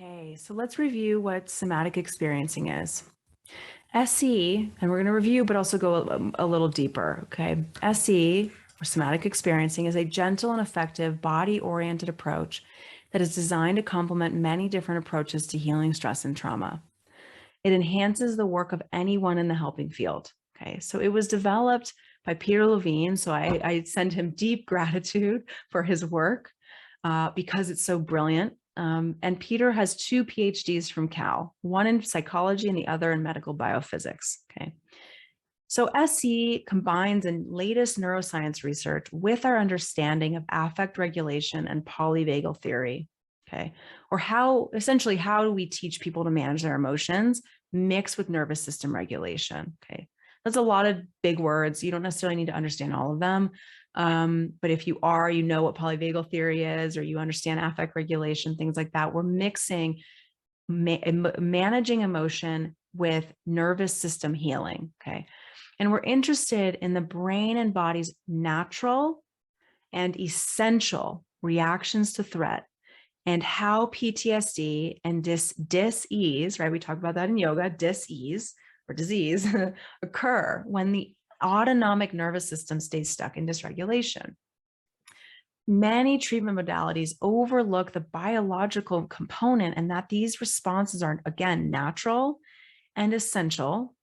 Okay, so let's review what somatic experiencing is. SE, and we're going to review, but also go a little deeper. Okay, SE, or somatic experiencing, is a gentle and effective body-oriented approach that is designed to complement many different approaches to healing stress and trauma. It enhances the work of anyone in the helping field. Okay, so it was developed by Peter Levine, so I send him deep gratitude for his work because it's so brilliant. And Peter has 2 PhDs from Cal, one in psychology and the other in medical biophysics. Okay. So SE combines the latest neuroscience research with our understanding of affect regulation and polyvagal theory. Okay. Or how do we teach people to manage their emotions mixed with nervous system regulation? Okay. That's a lot of big words. You don't necessarily need to understand all of them. But if you know what polyvagal theory is, or you understand affect regulation, things like that, we're mixing managing emotion with nervous system healing. Okay. And we're interested in the brain and body's natural and essential reactions to threat and how PTSD and dis-ease, right? We talk about that in yoga, dis-ease or disease occur when the autonomic nervous system stays stuck in dysregulation. Many treatment modalities overlook the biological component and that these responses are, again, natural and essential,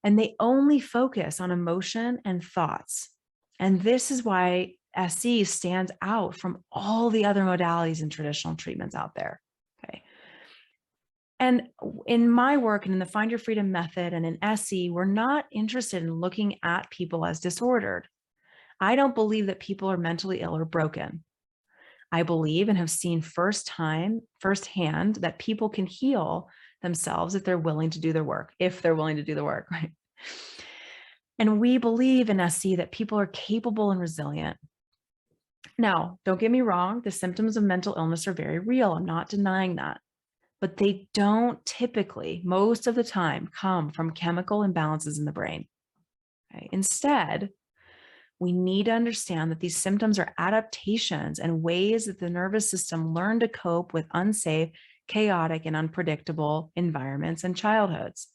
and they only focus on emotion and thoughts. And this is why SE stands out from all the other modalities and traditional treatments out there. Okay. And in my work and in the Find Your Freedom method and in SE, we're not interested in looking at people as disordered. I don't believe that people are mentally ill or broken. I believe and have seen firsthand that people can heal themselves if they're willing to do their work, right? And we believe in SE that people are capable and resilient. Now, don't get me wrong, the symptoms of mental illness are very real. I'm not denying that. But they don't typically, most of the time, come from chemical imbalances in the brain. Okay? Instead, we need to understand that these symptoms are adaptations and ways that the nervous system learned to cope with unsafe, chaotic, and unpredictable environments and childhoods.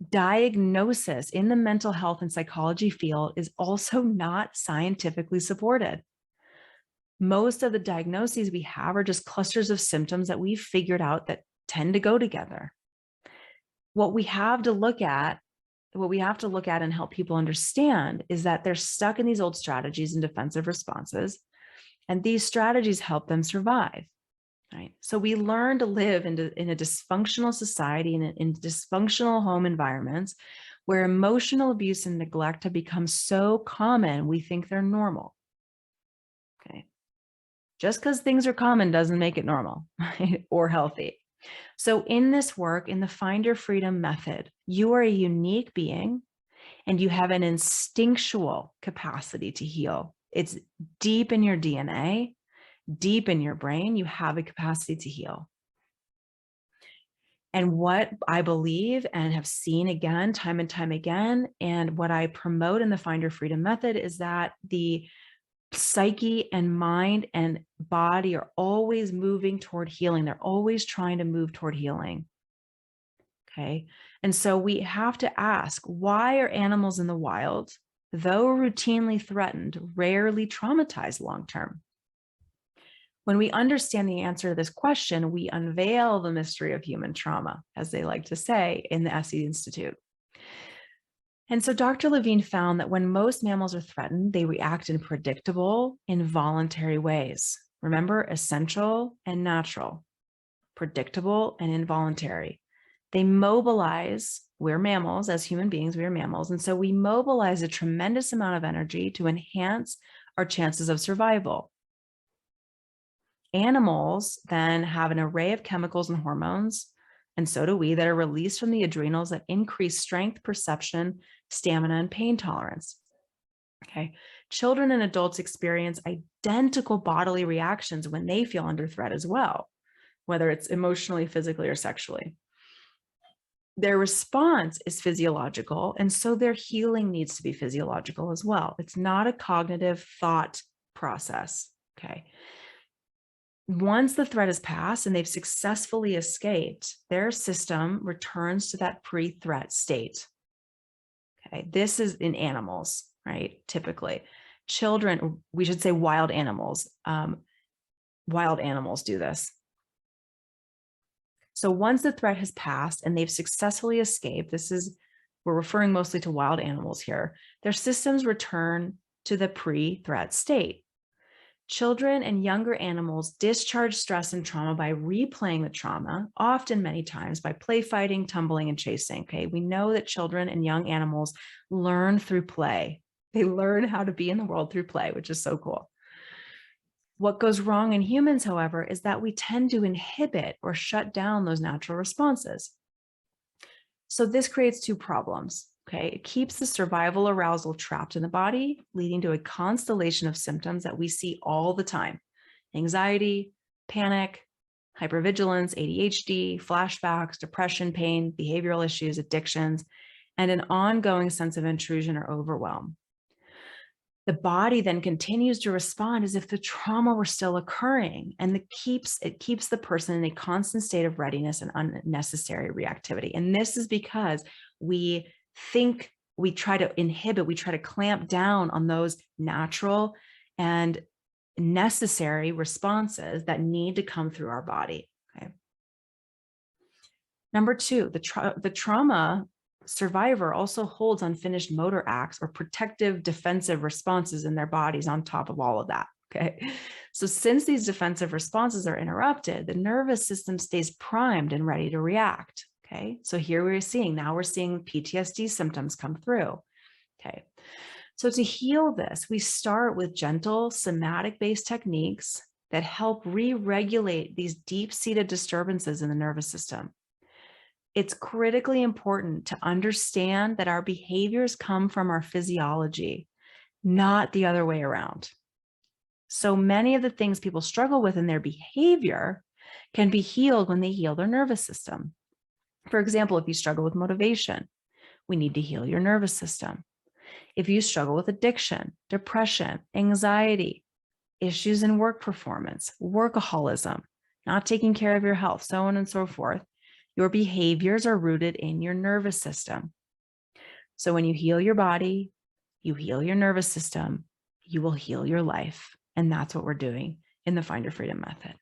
Diagnosis in the mental health and psychology field is also not scientifically supported. Most of the diagnoses we have are just clusters of symptoms that we've figured out that tend to go together. What we have to look at and help people understand is that they're stuck in these old strategies and defensive responses, and these strategies help them survive. Right? So we learn to live in a dysfunctional society and in dysfunctional home environments where emotional abuse and neglect have become so common, we think they're normal. Okay. Just because things are common doesn't make it normal, right? Or healthy. So in this work, in the Find Your Freedom method, you are a unique being and you have an instinctual capacity to heal. It's deep in your DNA, deep in your brain, you have a capacity to heal. And what I believe and have seen again, time and time again, and what I promote in the Find Your Freedom method is that the psyche and mind and body are always moving toward healing. They're always trying to move toward healing. Okay. And so we have to ask, why are animals in the wild, though routinely threatened, rarely traumatized long-term? When we understand the answer to this question, we unveil the mystery of human trauma, as they like to say in the SE Institute. And so Dr. Levine found that when most mammals are threatened, they react in predictable, involuntary ways. Remember, essential and natural, predictable and involuntary. They mobilize, we're mammals, as human beings, we are mammals. And so we mobilize a tremendous amount of energy to enhance our chances of survival. Animals then have an array of chemicals and hormones, and so do we, that are released from the adrenals that increase strength, perception, stamina, and pain tolerance. Okay. Children and adults experience identical bodily reactions when they feel under threat as well, whether it's emotionally, physically, or sexually. Their response is physiological, and so their healing needs to be physiological as well. It's not a cognitive thought process. Okay. Once the threat is passed and they've successfully escaped, their system returns to that pre-threat state. Okay, this is in animals, right? Typically, children, we should say wild animals. Wild animals do this. So once the threat has passed and they've successfully escaped, we're referring mostly to wild animals here, their systems return to the pre-threat state. Children and younger animals discharge stress and trauma by replaying the trauma, often many times by play fighting, tumbling, and chasing. Okay, we know that children and young animals learn through play. They learn how to be in the world through play, which is so cool. What goes wrong in humans, however, is that we tend to inhibit or shut down those natural responses. So this creates two problems. Okay, it keeps the survival arousal trapped in the body, leading to a constellation of symptoms that we see all the time: anxiety, panic, hypervigilance, ADHD, flashbacks, depression, pain, behavioral issues, addictions, and an ongoing sense of intrusion or overwhelm. The body then continues to respond as if the trauma were still occurring, and it keeps the person in a constant state of readiness and unnecessary reactivity. And this is because we try to inhibit, we try to clamp down on those natural and necessary responses that need to come through our body. Okay. Number two, the trauma survivor also holds unfinished motor acts or protective defensive responses in their bodies on top of all of that. Okay. So since these defensive responses are interrupted, the nervous system stays primed and ready to react. Okay. So here we're seeing PTSD symptoms come through. Okay. So to heal this, we start with gentle somatic-based techniques that help re-regulate these deep-seated disturbances in the nervous system. It's critically important to understand that our behaviors come from our physiology, not the other way around. So many of the things people struggle with in their behavior can be healed when they heal their nervous system. For example, if you struggle with motivation, we need to heal your nervous system. If you struggle with addiction, depression, anxiety, issues in work performance, workaholism, not taking care of your health, so on and so forth, your behaviors are rooted in your nervous system. So when you heal your body, you heal your nervous system, you will heal your life. And that's what we're doing in the Find Your Freedom method.